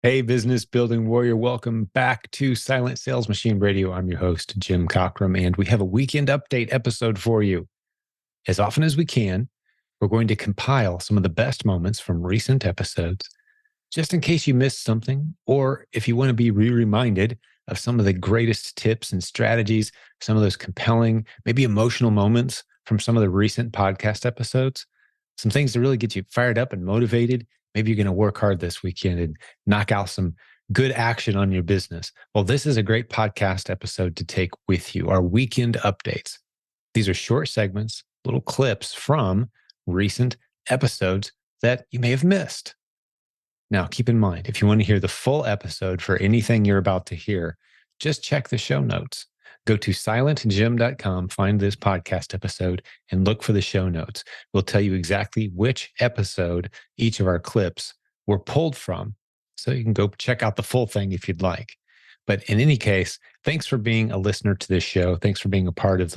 Hey, business building warrior, welcome back to Silent Sales Machine Radio. I'm your host, Jim Cockrum, and we have a weekend update episode for you. As often as we can, we're going to compile some of the best moments from recent episodes, just in case you missed something, or if you want to be reminded of some of the greatest tips and strategies, some of those compelling, maybe emotional moments from some of the recent podcast episodes, some things to really get you fired up and motivated. Maybe you're going to work hard this weekend and knock out some good action on your business. Well, this is a great podcast episode to take with you, our weekend updates. These are short segments, little clips from recent episodes that you may have missed. Now, keep in mind, if you want to hear the full episode for anything you're about to hear, just check the show notes. Go to silentjimdotcom, find this podcast episode, and look for the show notes. We'll tell you exactly which episode each of our clips were pulled from, so you can go check out the full thing if you'd like. But in any case, thanks for being a listener to this show. Thanks for being a part of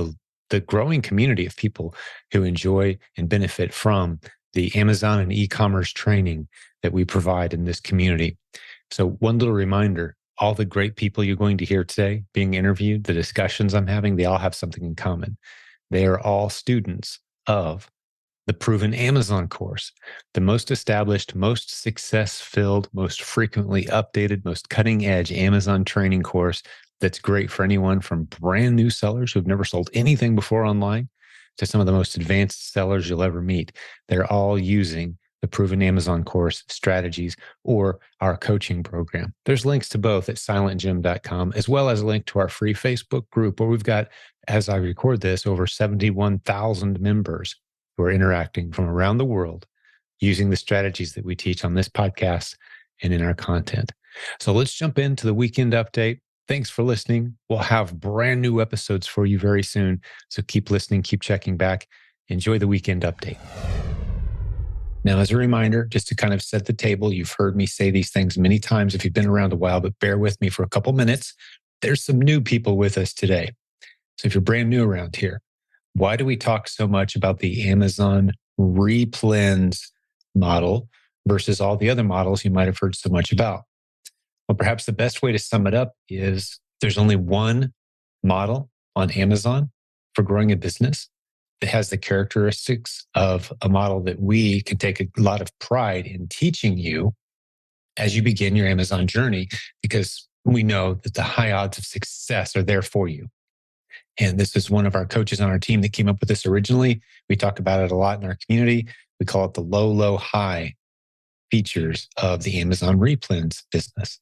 the growing community of people who enjoy and benefit from the Amazon and e-commerce training that we provide in this community. So one little reminder, all the great people you're going to hear today being interviewed, the discussions I'm having, they all have something in common. They are all students of the Proven Amazon course, the most established, most success-filled, most frequently updated, most cutting-edge Amazon training course that's great for anyone from brand new sellers who've never sold anything before online to some of the most advanced sellers you'll ever meet. They're all using the Proven Amazon course strategies or our coaching program. There's links to both at silentjim.com, as well as a link to our free Facebook group where we've got, as I record this, over 71,000 members who are interacting from around the world using the strategies that we teach on this podcast and in our content. So let's jump into the weekend update. Thanks for listening. We'll have brand new episodes for you very soon. So keep listening, keep checking back. Enjoy the weekend update. Now, as a reminder, just to kind of set the table, you've heard me say these things many times if you've been around a while, but bear with me for a couple minutes. There's some new people with us today. So if you're brand new around here, why do we talk so much about the Amazon Replens model versus all the other models you might have heard so much about? Well, perhaps the best way to sum it up is there's only one model on Amazon for growing a business that has the characteristics of a model that we can take a lot of pride in teaching you as you begin your Amazon journey, because we know that the high odds of success are there for you. And this is one of our coaches on our team that came up with this originally. We talk about it a lot in our community. We call it the low, low, high features of the Amazon Replens business.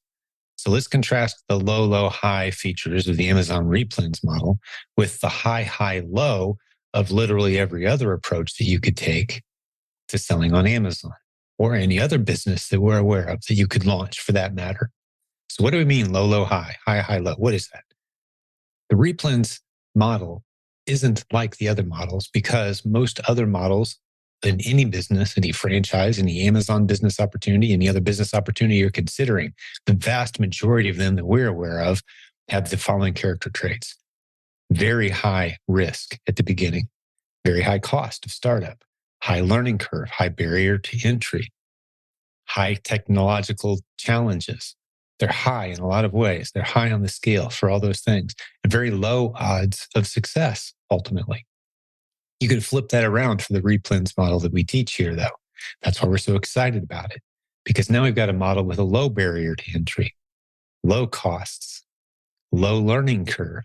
So let's contrast the low, low, high features of the Amazon Replens model with the high, high, low of literally every other approach that you could take to selling on Amazon or any other business that we're aware of that you could launch for that matter. So what do we mean low, low, high, high, high, low? What is that? The Replens model isn't like the other models because most other models in any business, any franchise, any Amazon business opportunity, any other business opportunity you're considering, the vast majority of them that we're aware of have the following character traits. Very high risk at the beginning, very high cost of startup, high learning curve, high barrier to entry, high technological challenges. They're high in a lot of ways. They're high on the scale for all those things, and very low odds of success, ultimately. You can flip that around for the Replens model that we teach here, though. That's why we're so excited about it, because now we've got a model with a low barrier to entry, low costs, low learning curve,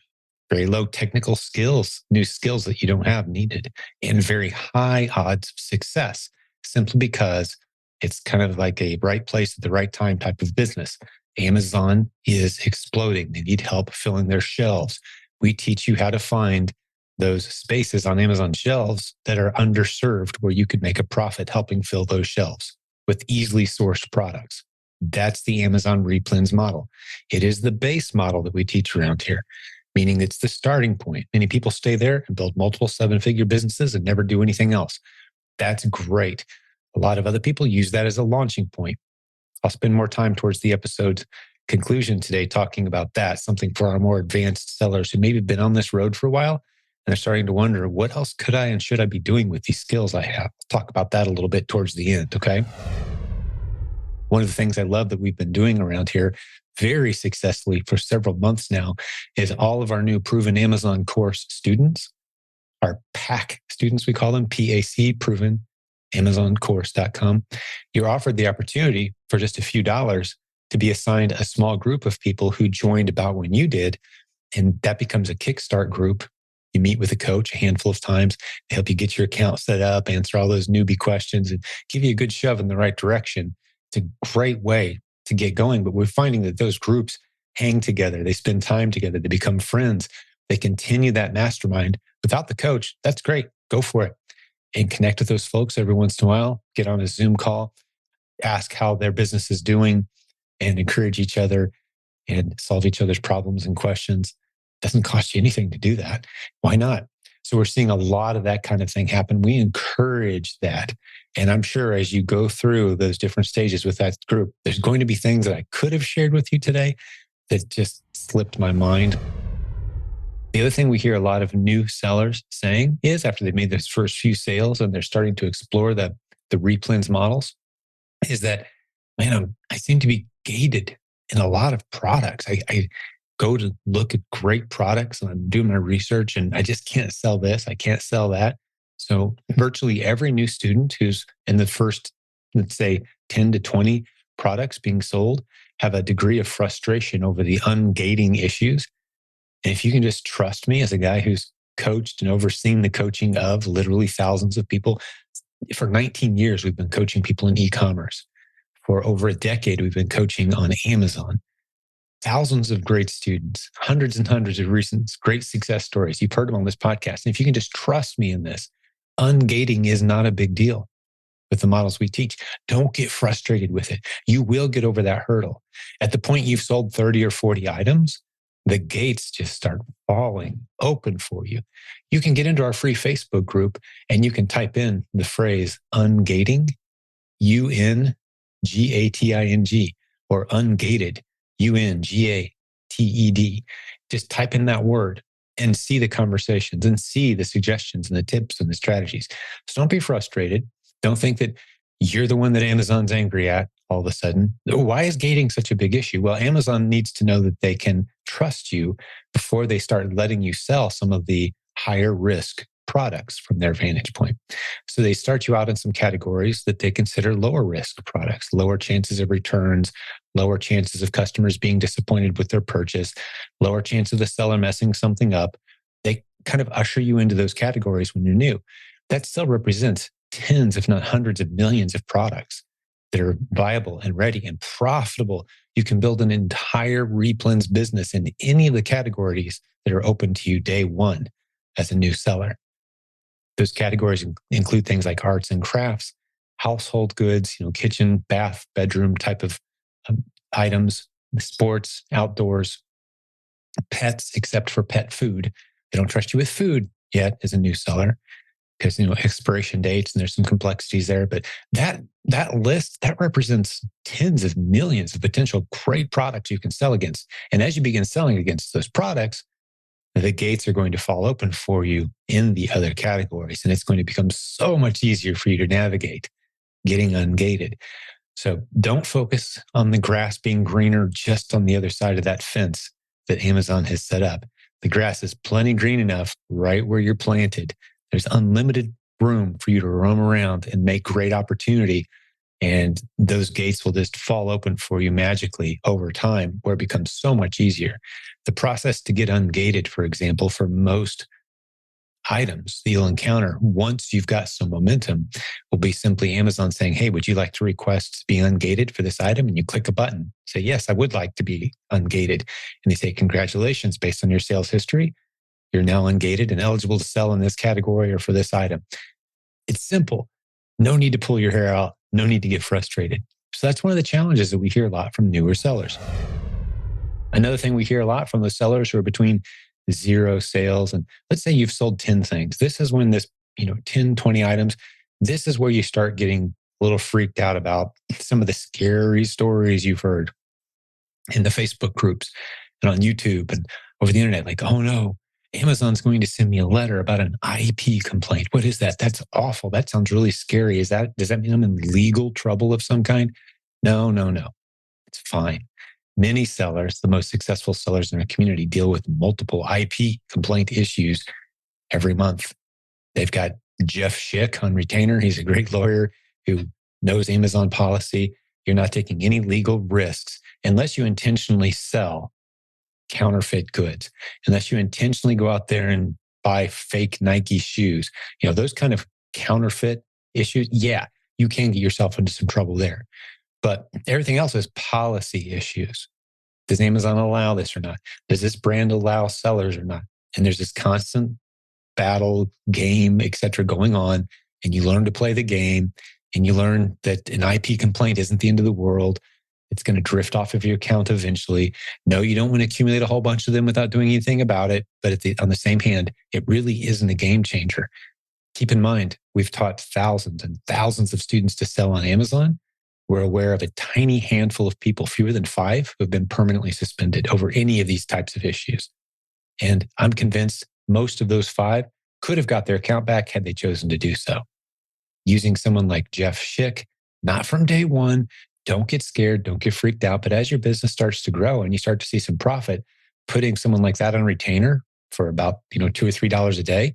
very low technical skills, new skills that you don't have needed, and very high odds of success, simply because it's kind of like a right place at the right time type of business. Amazon is exploding. They need help filling their shelves. We teach you how to find those spaces on Amazon shelves that are underserved where you could make a profit helping fill those shelves with easily sourced products. That's the Amazon Replens model. It is the base model that we teach around here, meaning it's the starting point. Many people stay there and build multiple seven-figure businesses and never do anything else. That's great. A lot of other people use that as a launching point. I'll spend more time towards the episode's conclusion today talking about that, something for our more advanced sellers who maybe have been on this road for a while and are starting to wonder, what else could I and should I be doing with these skills I have? I'll talk about that a little bit towards the end, okay? One of the things I love that we've been doing around here very successfully for several months now is all of our new proven Amazon course students, our PAC students, we call them, PAC, proven, amazoncourse.com. You're offered the opportunity for just a few dollars to be assigned a small group of people who joined about when you did. And that becomes a kickstart group. You meet with a coach a handful of times. They help you get your account set up, answer all those newbie questions, and give you a good shove in the right direction. It's a great way to get going. But we're finding that those groups hang together. They spend time together. They become friends. They continue that mastermind without the coach. That's great. Go for it. And connect with those folks every once in a while. Get on a Zoom call, ask how their business is doing, and encourage each other and solve each other's problems and questions. Doesn't cost you anything to do that. Why not? So we're seeing a lot of that kind of thing happen. We encourage that. And I'm sure as you go through those different stages with that group, there's going to be things that I could have shared with you today that just slipped my mind. The other thing we hear a lot of new sellers saying is after they've made those first few sales and they're starting to explore the Replens models is that, man, I seem to be gated in a lot of products. I go to look at great products and I'm doing my research and I just can't sell this. I can't sell that. So virtually every new student who's in the first, let's say 10 to 20 products being sold have a degree of frustration over the ungating issues. And if you can just trust me as a guy who's coached and overseen the coaching of literally thousands of people, for 19 years, we've been coaching people in e-commerce. For over a decade, we've been coaching on Amazon. Thousands of great students, hundreds and hundreds of recent great success stories. You've heard them on this podcast. And if you can just trust me in this, ungating is not a big deal with the models we teach. Don't get frustrated with it. You will get over that hurdle. At the point you've sold 30 or 40 items, the gates just start falling open for you. You can get into our free Facebook group and you can type in the phrase ungating, ungating, or ungated, ungated. Just type in that word and see the conversations and see the suggestions and the tips and the strategies. So don't be frustrated. Don't think that you're the one that Amazon's angry at all of a sudden. Why is gating such a big issue? Well, Amazon needs to know that they can trust you before they start letting you sell some of the higher risk products from their vantage point. So they start you out in some categories that they consider lower risk products, lower chances of returns, lower chances of customers being disappointed with their purchase, lower chance of the seller messing something up. They kind of usher you into those categories when you're new. That still represents tens, if not hundreds of millions of products that are viable and ready and profitable. You can build an entire Replens business in any of the categories that are open to you day one as a new seller. Those categories include things like arts and crafts, household goods, kitchen, bath, bedroom type of items, sports, outdoors, pets, except for pet food. They don't trust you with food yet as a new seller because, expiration dates and there's some complexities there. But that list, that represents tens of millions of potential great products you can sell against. And as you begin selling against those products, the gates are going to fall open for you in the other categories. And it's going to become so much easier for you to navigate getting ungated. So don't focus on the grass being greener just on the other side of that fence that Amazon has set up. The grass is plenty green enough right where you're planted. There's unlimited room for you to roam around and make great opportunity. And those gates will just fall open for you magically over time, where it becomes so much easier. The process to get ungated, for example, for most items that you'll encounter once you've got some momentum will be simply Amazon saying, hey, would you like to request to be ungated for this item? And you click a button. Say, yes, I would like to be ungated. And they say, congratulations, based on your sales history, you're now ungated and eligible to sell in this category or for this item. It's simple. No need to pull your hair out. No need to get frustrated. So that's one of the challenges that we hear a lot from newer sellers. Another thing we hear a lot from the sellers who are between 0 sales and let's say you've sold 10 things. This is when this, 10, 20 items, this is where you start getting a little freaked out about some of the scary stories you've heard in the Facebook groups and on YouTube and over the internet. Like, oh no, Amazon's going to send me a letter about an IP complaint. What is that? That's awful. That sounds really scary. Does that mean I'm in legal trouble of some kind? No, no, no. It's fine. Many sellers, the most successful sellers in our community, deal with multiple IP complaint issues every month. They've got Jeff Schick on retainer. He's a great lawyer who knows Amazon policy. You're not taking any legal risks unless you intentionally sell counterfeit goods, unless you intentionally go out there and buy fake Nike shoes. Those kind of counterfeit issues. Yeah, you can get yourself into some trouble there. But everything else is policy issues. Does Amazon allow this or not? Does this brand allow sellers or not? And there's this constant battle, game, etc., going on. And you learn to play the game, and you learn that an IP complaint isn't the end of the world. It's going to drift off of your account eventually. No, you don't want to accumulate a whole bunch of them without doing anything about it. But on the same hand, it really isn't a game changer. Keep in mind, we've taught thousands and thousands of students to sell on Amazon. We're aware of a tiny handful of people, fewer than 5, who have been permanently suspended over any of these types of issues. And I'm convinced most of those 5 could have got their account back had they chosen to do so. Using someone like Jeff Schick, not from day one, don't get scared, don't get freaked out. But as your business starts to grow and you start to see some profit, putting someone like that on retainer for about $2 or $3 a day,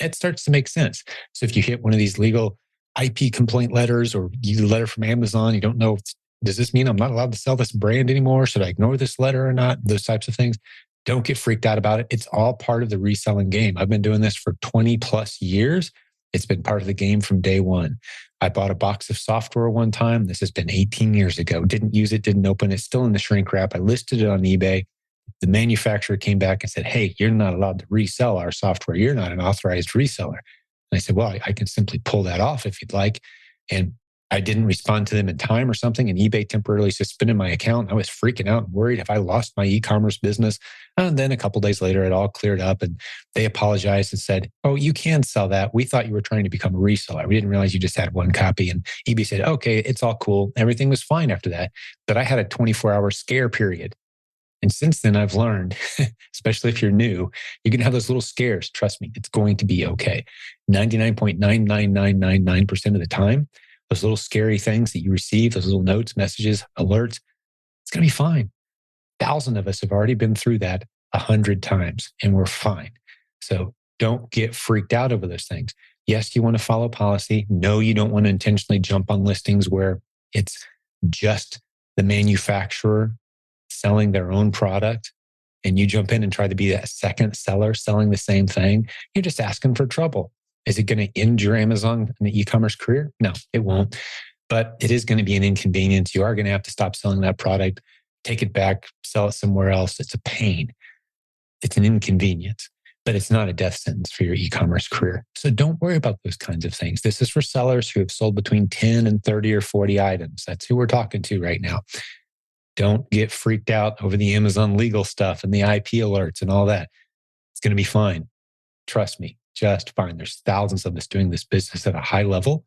it starts to make sense. So if you hit one of these legal IP complaint letters, or you get a letter from Amazon, you don't know, does this mean I'm not allowed to sell this brand anymore? Should I ignore this letter or not? Those types of things. Don't get freaked out about it. It's all part of the reselling game. I've been doing this for 20 plus years. It's been part of the game from day one. I bought a box of software one time. This has been 18 years ago. Didn't use it, didn't open it, still in the shrink wrap. I listed it on eBay. The manufacturer came back and said, hey, you're not allowed to resell our software. You're not an authorized reseller. And I said, well, I can simply pull that off if you'd like. And I didn't respond to them in time or something, and eBay temporarily suspended my account. I was freaking out and worried if I lost my e-commerce business. And then a couple of days later, it all cleared up, and they apologized and said, oh, you can sell that. We thought you were trying to become a reseller. We didn't realize you just had one copy. And eBay said, okay, it's all cool. Everything was fine after that. But I had a 24-hour scare period. And since then, I've learned, especially if you're new, you can have those little scares. Trust me, it's going to be okay. 99.99999% of the time, those little scary things that you receive, those little notes, messages, alerts, it's going to be fine. 1,000 of us have already been through that 100 times, and we're fine. So don't get freaked out over those things. Yes, you want to follow policy. No, you don't want to intentionally jump on listings where it's just the manufacturer selling their own product, and you jump in and try to be that second seller selling the same thing. You're just asking for trouble. Is it going to end your Amazon and the e-commerce career? No, it won't. But it is going to be an inconvenience. You are going to have to stop selling that product, take it back, sell it somewhere else. It's a pain. It's an inconvenience, but it's not a death sentence for your e-commerce career. So don't worry about those kinds of things. This is for sellers who have sold between 10 and 30 or 40 items. That's who we're talking to right now. Don't get freaked out over the Amazon legal stuff and the IP alerts and all that. It's going to be fine. Trust me, just fine. There's thousands of us doing this business at a high level,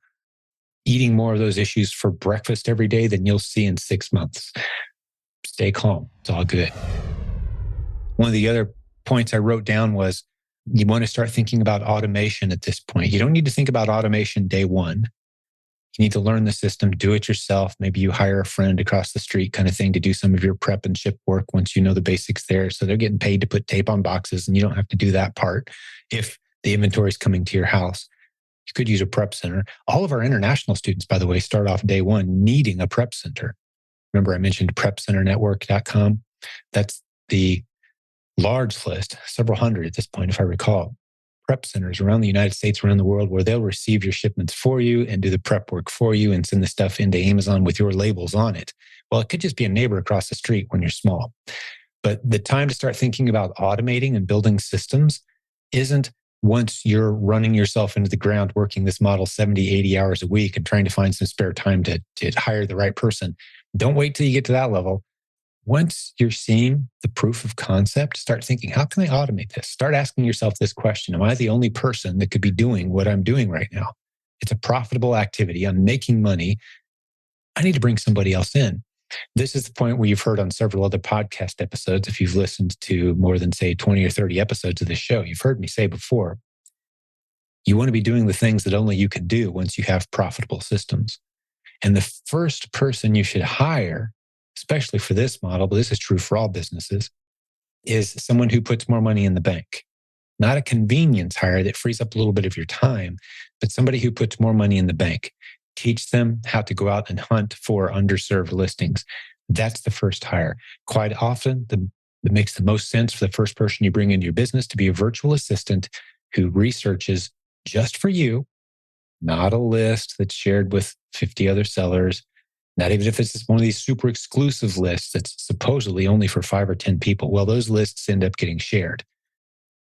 eating more of those issues for breakfast every day than you'll see in 6 months. Stay calm. It's all good. One of the other points I wrote down was you want to start thinking about automation at this point. You don't need to think about automation day one. You need to learn the system, do it yourself. Maybe you hire a friend across the street kind of thing to do some of your prep and ship work once you know the basics there. So they're getting paid to put tape on boxes, and you don't have to do that part if the inventory is coming to your house. You could use a prep center. All of our international students, by the way, start off day one needing a prep center. Remember I mentioned prepcenternetwork.com? That's the large list, several hundred at this point, if I recall. Prep centers around the United States, around the world, where they'll receive your shipments for you and do the prep work for you and send the stuff into Amazon with your labels on it. Well, it could just be a neighbor across the street when you're small. But the time to start thinking about automating and building systems isn't once you're running yourself into the ground, working this model 70, 80 hours a week and trying to find some spare time to hire the right person. Don't wait till you get to that level. Once you're seeing the proof of concept, start thinking, how can I automate this? Start asking yourself this question. Am I the only person that could be doing what I'm doing right now? It's a profitable activity. I'm making money. I need to bring somebody else in. This is the point where you've heard on several other podcast episodes. If you've listened to more than, say, 20 or 30 episodes of this show, you've heard me say before, you want to be doing the things that only you can do once you have profitable systems. And the first person you should hire, especially for this model, but this is true for all businesses, is someone who puts more money in the bank. Not a convenience hire that frees up a little bit of your time, but somebody who puts more money in the bank. Teach them how to go out and hunt for underserved listings. That's the first hire. Quite often, it makes the most sense for the first person you bring into your business to be a virtual assistant who researches just for you, not a list that's shared with 50 other sellers, not even if it's one of these super exclusive lists that's supposedly only for 5 or 10 people. Well, those lists end up getting shared.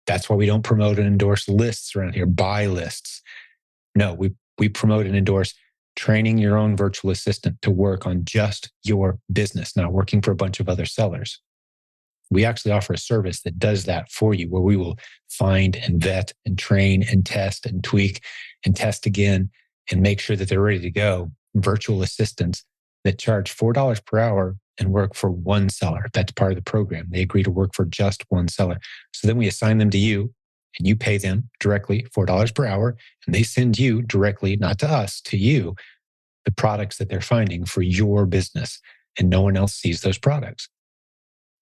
That's why we don't promote and endorse lists around here, buy lists. No, we promote and endorse training your own virtual assistant to work on just your business, not working for a bunch of other sellers. We actually offer a service that does that for you, where we will find and vet and train and test and tweak and test again and make sure that they're ready to go. Virtual assistants that charge $4 per hour and work for one seller. That's part of the program. They agree to work for just one seller. So then we assign them to you and you pay them directly $4 per hour. And they send you directly, not to us, to you, the products that they're finding for your business. And no one else sees those products.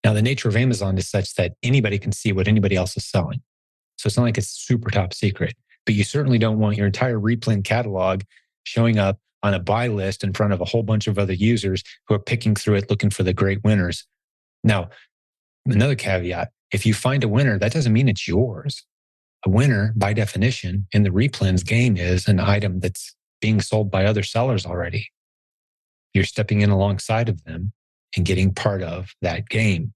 Now, the nature of Amazon is such that anybody can see what anybody else is selling. So it's not like it's super top secret, but you certainly don't want your entire Replen catalog showing up on a buy list in front of a whole bunch of other users who are picking through it, looking for the great winners. Now, another caveat, if you find a winner, that doesn't mean it's yours. A winner, by definition, in the Replens game is an item that's being sold by other sellers already. You're stepping in alongside of them and getting part of that game.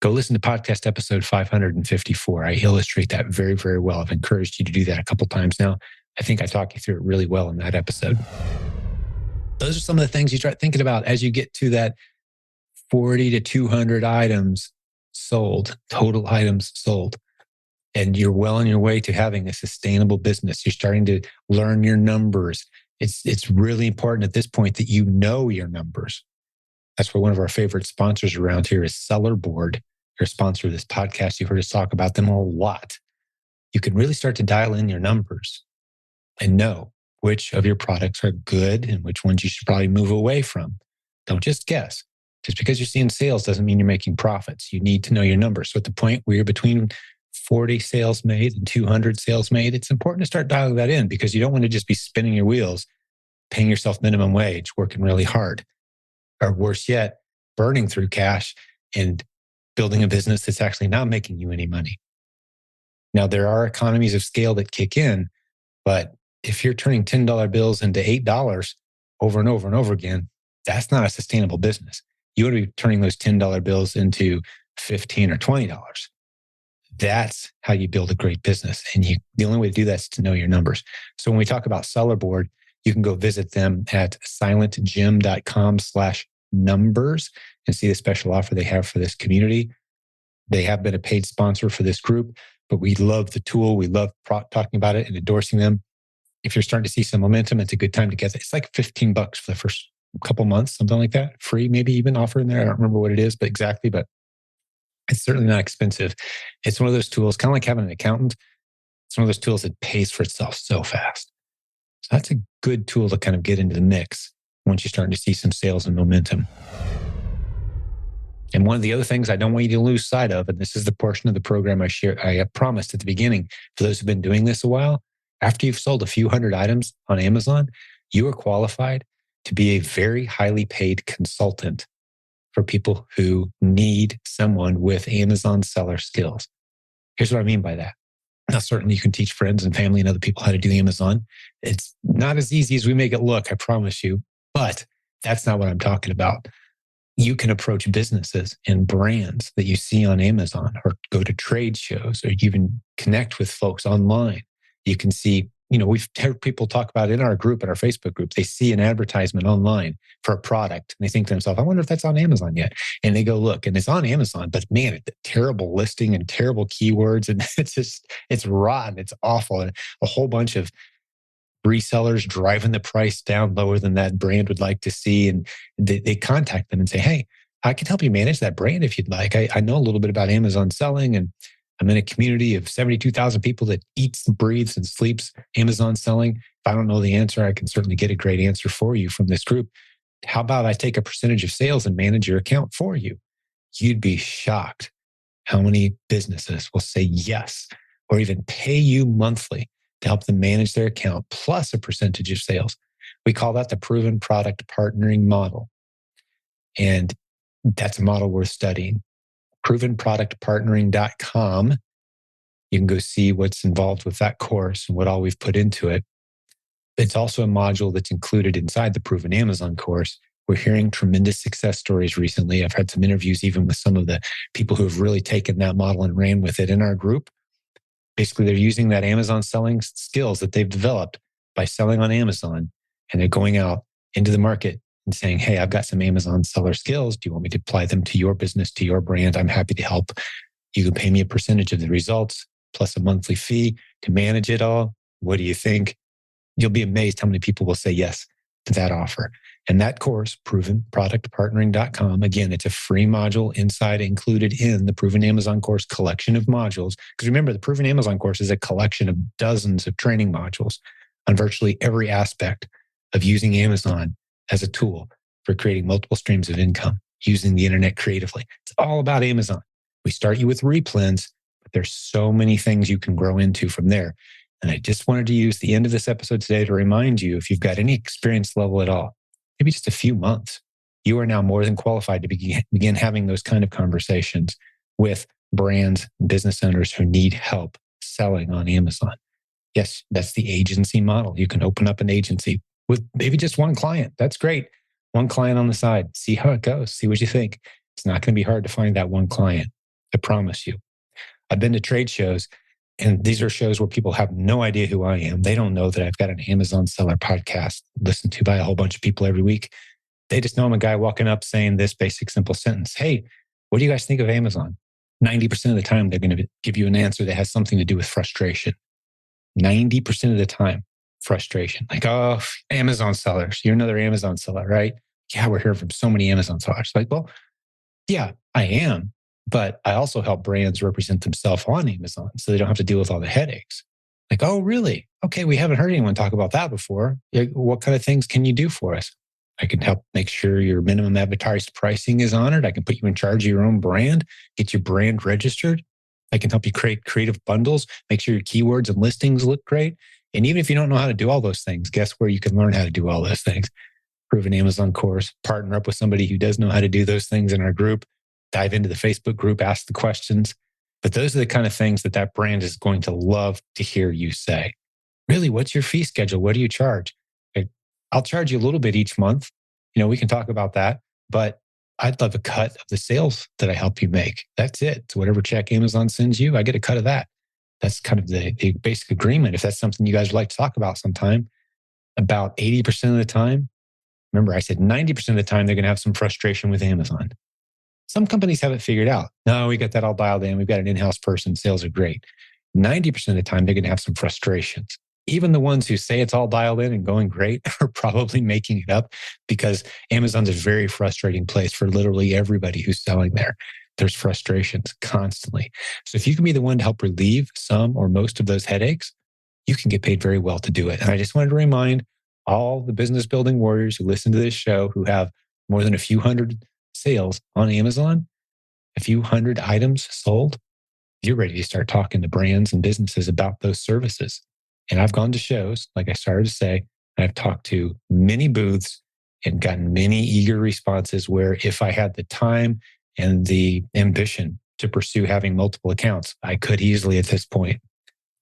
Go listen to podcast episode 554. I illustrate that very, very well. I've encouraged you to do that a couple times now. I think I talk you through it really well in that episode. Those are some of the things you start thinking about as you get to that 40 to 200 items sold, total items sold. And you're well on your way to having a sustainable business. You're starting to learn your numbers. It's really important at this point that you know your numbers. That's why one of our favorite sponsors around here is Seller Board. They're a sponsor of this podcast. You've heard us talk about them a lot. You can really start to dial in your numbers and know which of your products are good and which ones you should probably move away from. Don't just guess. Just because you're seeing sales doesn't mean you're making profits. You need to know your numbers. So at the point where you're between 40 sales made and 200 sales made, it's important to start dialing that in, because you don't want to just be spinning your wheels, paying yourself minimum wage, working really hard. Or worse yet, burning through cash and building a business that's actually not making you any money. Now, there are economies of scale that kick in, but if you're turning $10 bills into $8 over and over and over again, that's not a sustainable business. You want to be turning those $10 bills into $15 or $20. That's how you build a great business. And the only way to do that is to know your numbers. So when we talk about Seller Board, you can go visit them at silentjimdotcom/numbers and see the special offer they have for this community. They have been a paid sponsor for this group, but we love the tool. We love talking about it and endorsing them. If you're starting to see some momentum, it's a good time to get it. It's like $15 for the first couple months, something like that. Free, maybe even offer in there. I don't remember what it is, but it's certainly not expensive. It's one of those tools, kind of like having an accountant. It's one of those tools that pays for itself so fast. So that's a good tool to kind of get into the mix once you're starting to see some sales and momentum. And one of the other things I don't want you to lose sight of, and this is the portion of the program I promised at the beginning, for those who've been doing this a while, after you've sold a few hundred items on Amazon, you are qualified to be a very highly paid consultant for people who need someone with Amazon seller skills. Here's what I mean by that. Now, certainly you can teach friends and family and other people how to do Amazon. It's not as easy as we make it look, I promise you, but that's not what I'm talking about. You can approach businesses and brands that you see on Amazon, or go to trade shows, or even connect with folks online. You can see, we've heard people talk about in our group, in our Facebook group, they see an advertisement online for a product and they think to themselves, I wonder if that's on Amazon yet. And they go look, and it's on Amazon, but man, it's a terrible listing and terrible keywords. And it's rotten. It's awful. And a whole bunch of resellers driving the price down lower than that brand would like to see. And they contact them and say, hey, I can help you manage that brand if you'd like. I know a little bit about Amazon selling, and I'm in a community of 72,000 people that eats, breathes, and sleeps Amazon selling. If I don't know the answer, I can certainly get a great answer for you from this group. How about I take a percentage of sales and manage your account for you? You'd be shocked how many businesses will say yes, or even pay you monthly to help them manage their account plus a percentage of sales. We call that the proven product partnering model. And that's a model worth studying. Provenproductpartnering.com. You can go see what's involved with that course and what all we've put into it. It's also a module that's included inside the Proven Amazon course. We're hearing tremendous success stories recently. I've had some interviews even with some of the people who have really taken that model and ran with it in our group. Basically, they're using that Amazon selling skills that they've developed by selling on Amazon, and they're going out into the market and saying, hey, I've got some Amazon seller skills. Do you want me to apply them to your business, to your brand? I'm happy to help. You can pay me a percentage of the results plus a monthly fee to manage it all. What do you think? You'll be amazed how many people will say yes to that offer. And that course, provenproductpartnering.com, again, it's a free module inside, included in the Proven Amazon course collection of modules. Because remember, the Proven Amazon course is a collection of dozens of training modules on virtually every aspect of using Amazon as a tool for creating multiple streams of income, using the internet creatively. It's all about Amazon. We start you with Replens, but there's so many things you can grow into from there. And I just wanted to use the end of this episode today to remind you, if you've got any experience level at all, maybe just a few months, you are now more than qualified to begin having those kind of conversations with brands and business owners who need help selling on Amazon. Yes, that's the agency model. You can open up an agency with maybe just one client. That's great. One client on the side. See how it goes. See what you think. It's not going to be hard to find that one client. I promise you. I've been to trade shows, and these are shows where people have no idea who I am. They don't know that I've got an Amazon seller podcast listened to by a whole bunch of people every week. They just know I'm a guy walking up saying this basic, simple sentence. Hey, what do you guys think of Amazon? 90% of the time, they're going to give you an answer that has something to do with frustration. 90% of the time, frustration. Like, oh, Amazon sellers. You're another Amazon seller, right? Yeah, we're hearing from so many Amazon sellers. Like, well, yeah, I am. But I also help brands represent themselves on Amazon so they don't have to deal with all the headaches. Like, oh, really? Okay, we haven't heard anyone talk about that before. What kind of things can you do for us? I can help make sure your minimum advertised pricing is honored. I can put you in charge of your own brand, get your brand registered. I can help you create creative bundles, make sure your keywords and listings look great. And even if you don't know how to do all those things, guess where you can learn how to do all those things? Proven Amazon course, partner up with somebody who does know how to do those things in our group. Dive into the Facebook group, ask the questions. But those are the kind of things that brand is going to love to hear you say. Really, what's your fee schedule? What do you charge? I'll charge you a little bit each month. We can talk about that. But I'd love a cut of the sales that I help you make. That's it. So whatever check Amazon sends you, I get a cut of that. That's kind of the basic agreement. If that's something you guys would like to talk about sometime, about 80% of the time, remember I said 90% of the time, they're going to have some frustration with Amazon. Some companies have it figured out. No, we got that all dialed in. We've got an in-house person. Sales are great. 90% of the time, they're going to have some frustrations. Even the ones who say it's all dialed in and going great are probably making it up because Amazon's a very frustrating place for literally everybody who's selling there. There's frustrations constantly. So if you can be the one to help relieve some or most of those headaches, you can get paid very well to do it. And I just wanted to remind all the business building warriors who listen to this show who have more than a few hundred sales on Amazon, a few hundred items sold, you're ready to start talking to brands and businesses about those services. And I've gone to shows, like I started to say, and I've talked to many booths and gotten many eager responses where if I had the time and the ambition to pursue having multiple accounts, I could easily at this point.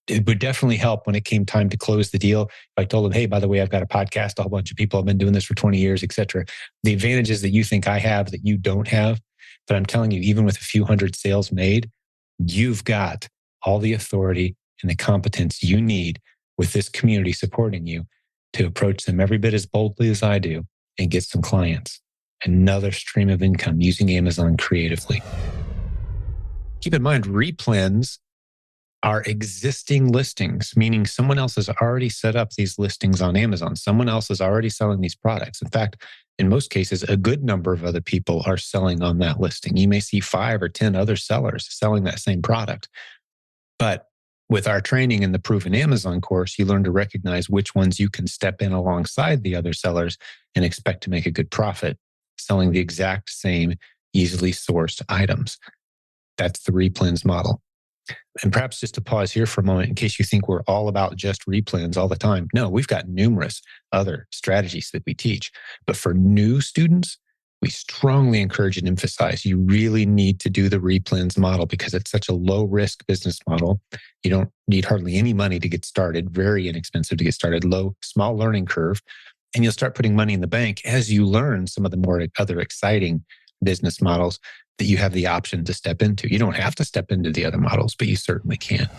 It would definitely help when it came time to close the deal. If I told them, hey, by the way, I've got a podcast, a whole bunch of people have been doing this for 20 years, et cetera. The advantages that you think I have that you don't have. But I'm telling you, even with a few hundred sales made, you've got all the authority and the competence you need with this community supporting you to approach them every bit as boldly as I do and get some clients. Another stream of income using Amazon creatively. Keep in mind, Replens are existing listings, meaning someone else has already set up these listings on Amazon. Someone else is already selling these products. In fact, in most cases, a good number of other people are selling on that listing. You may see 5 or 10 other sellers selling that same product. But with our training in the Proven Amazon course, you learn to recognize which ones you can step in alongside the other sellers and expect to make a good profit, selling the exact same easily sourced items. That's the Replens model. And perhaps just to pause here for a moment, in case you think we're all about just replans all the time. No, we've got numerous other strategies that we teach. But for new students, we strongly encourage and emphasize you really need to do the replans model because it's such a low risk business model. You don't need hardly any money to get started, very inexpensive to get started, small learning curve. And you'll start putting money in the bank as you learn some of the more other exciting business models that you have the option to step into. You don't have to step into the other models, but you certainly can.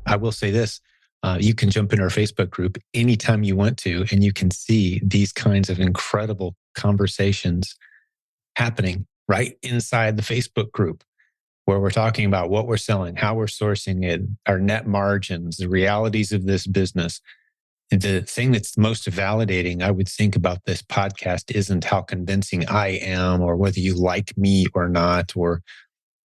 I will say this, you can jump in our Facebook group anytime you want to, and you can see these kinds of incredible conversations happening right inside the Facebook group where we're talking about what we're selling, how we're sourcing it, our net margins, the realities of this business. The thing that's most validating, I would think, about this podcast isn't how convincing I am or whether you like me or not, or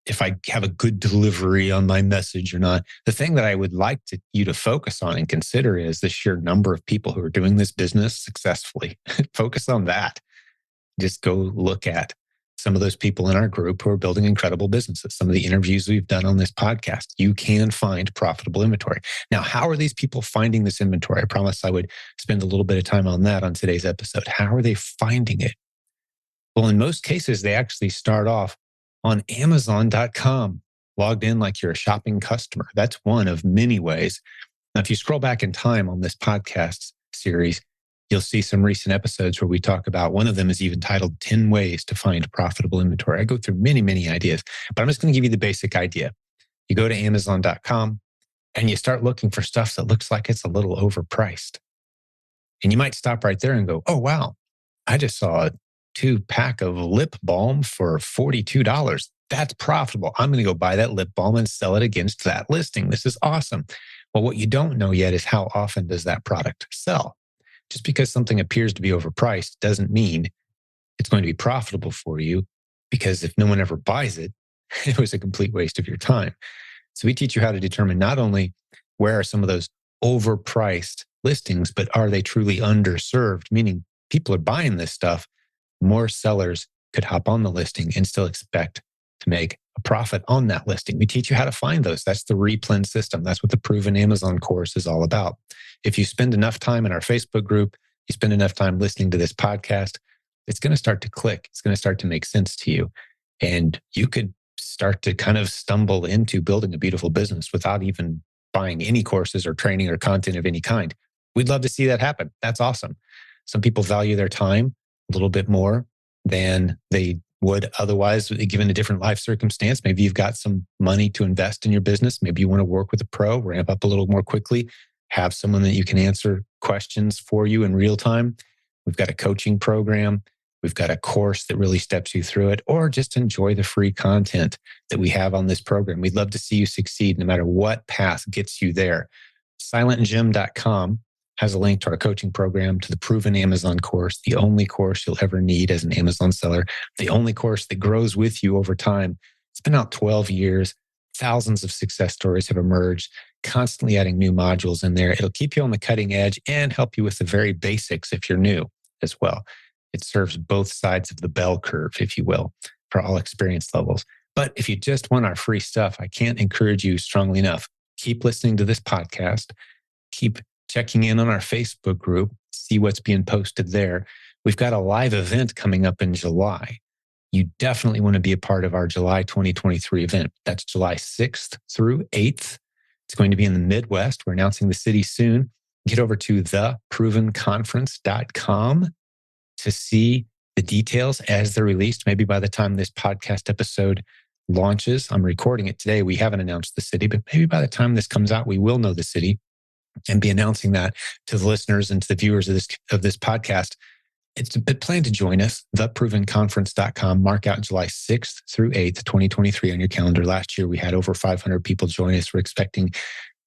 if I have a good delivery on my message or not. The thing that I would like you to focus on and consider is the sheer number of people who are doing this business successfully. Focus on that. Just go look at some of those people in our group who are building incredible businesses. Some of the interviews we've done on this podcast, you can find profitable inventory. Now, how are these people finding this inventory? I promised I would spend a little bit of time on that on today's episode. How are they finding it? Well, in most cases, they actually start off on Amazon.com, logged in like you're a shopping customer. That's one of many ways. Now, if you scroll back in time on this podcast series, you'll see some recent episodes where we talk about, one of them is even titled 10 Ways to Find Profitable Inventory. I go through many, many ideas, but I'm just going to give you the basic idea. You go to Amazon.com and you start looking for stuff that looks like it's a little overpriced. And you might stop right there and go, oh, wow, I just saw a 2-pack of lip balm for $42. That's profitable. I'm going to go buy that lip balm and sell it against that listing. This is awesome. Well, what you don't know yet is how often does that product sell? Just because something appears to be overpriced doesn't mean it's going to be profitable for you, because if no one ever buys it, it was a complete waste of your time. So we teach you how to determine not only where are some of those overpriced listings, but are they truly underserved? Meaning people are buying this stuff. More sellers could hop on the listing and still expect to make a profit on that listing. We teach you how to find those. That's the Replens system. That's what the Proven Amazon course is all about. If you spend enough time in our Facebook group, you spend enough time listening to this podcast, it's going to start to click. It's going to start to make sense to you. And you could start to kind of stumble into building a beautiful business without even buying any courses or training or content of any kind. We'd love to see that happen. That's awesome. Some people value their time a little bit more than they would otherwise, given a different life circumstance. Maybe you've got some money to invest in your business. Maybe you want to work with a pro, ramp up a little more quickly, have someone that you can answer questions for you in real time. We've got a coaching program. We've got a course that really steps you through it, or just enjoy the free content that we have on this program. We'd love to see you succeed no matter what path gets you there. silentjimdotcom has a link to our coaching program, to the Proven Amazon course, the only course you'll ever need as an Amazon seller, the only course that grows with you over time. It's been out 12 years. Thousands of success stories have emerged, constantly adding new modules in there. It'll keep you on the cutting edge and help you with the very basics if you're new as well. It serves both sides of the bell curve, if you will, for all experience levels. But if you just want our free stuff, I can't encourage you strongly enough. Keep listening to this podcast. Keep checking in on our Facebook group, see what's being posted there. We've got a live event coming up in July. You definitely want to be a part of our July 2023 event. That's July 6th through 8th. It's going to be in the Midwest. We're announcing the city soon. Get over to theprovenconference.com to see the details as they're released. Maybe by the time this podcast episode launches, I'm recording it today. We haven't announced the city, but maybe by the time this comes out, we will know the city and be announcing that to the listeners and to the viewers of this podcast. It's a bit plan to join us, theprovenconference.com. Mark out July 6th through 8th, 2023 on your calendar. Last year, we had over 500 people join us. We're expecting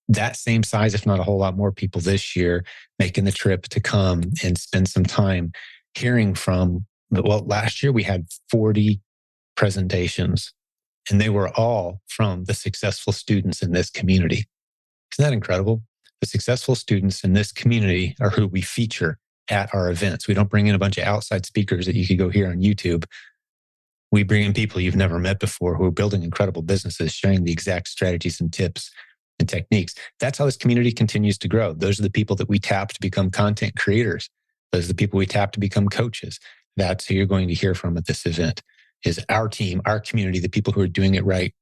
that same size, if not a whole lot more people this year, making the trip to come and spend some time hearing from, well, last year we had 40 presentations And they were all from the successful students in this community. Isn't that incredible? The successful students in this community are who we feature at our events. We don't bring in a bunch of outside speakers that you could go hear on YouTube. We bring in people you've never met before who are building incredible businesses, sharing the exact strategies and tips and techniques. That's how this community continues to grow. Those are the people that we tap to become content creators. Those are the people we tap to become coaches. That's who you're going to hear from at this event, is our team, our community, the people who are doing it right.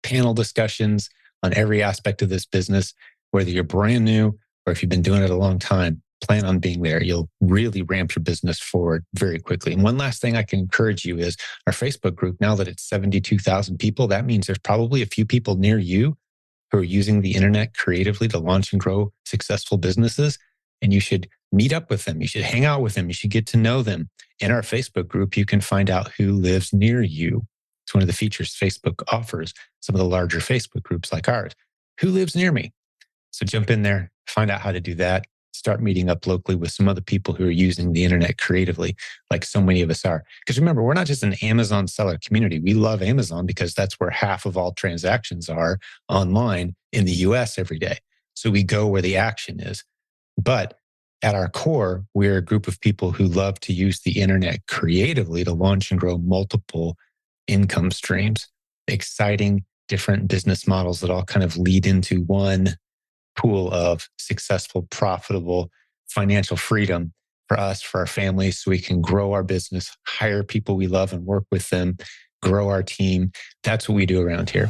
Panel discussions on every aspect of this business, whether you're brand new or if you've been doing it a long time. Plan on being there. You'll really ramp your business forward very quickly. And one last thing I can encourage you is our Facebook group. Now that it's 72,000 people, that means there's probably a few people near you who are using the internet creatively to launch and grow successful businesses. And you should meet up with them. You should hang out with them. You should get to know them. In our Facebook group, you can find out who lives near you. It's one of the features Facebook offers some of the larger Facebook groups like ours. Who lives near me? So jump in there, find out how to do that. Start meeting up locally with some other people who are using the internet creatively, like so many of us are. Because remember, we're not just an Amazon seller community. We love Amazon because that's where half of all transactions are online in the US every day. So we go where the action is. But at our core, we're a group of people who love to use the internet creatively to launch and grow multiple income streams, exciting different business models that all kind of lead into one pool of successful, profitable financial freedom for us, for our families, so we can grow our business, hire people we love and work with them, grow our team. That's what we do around here.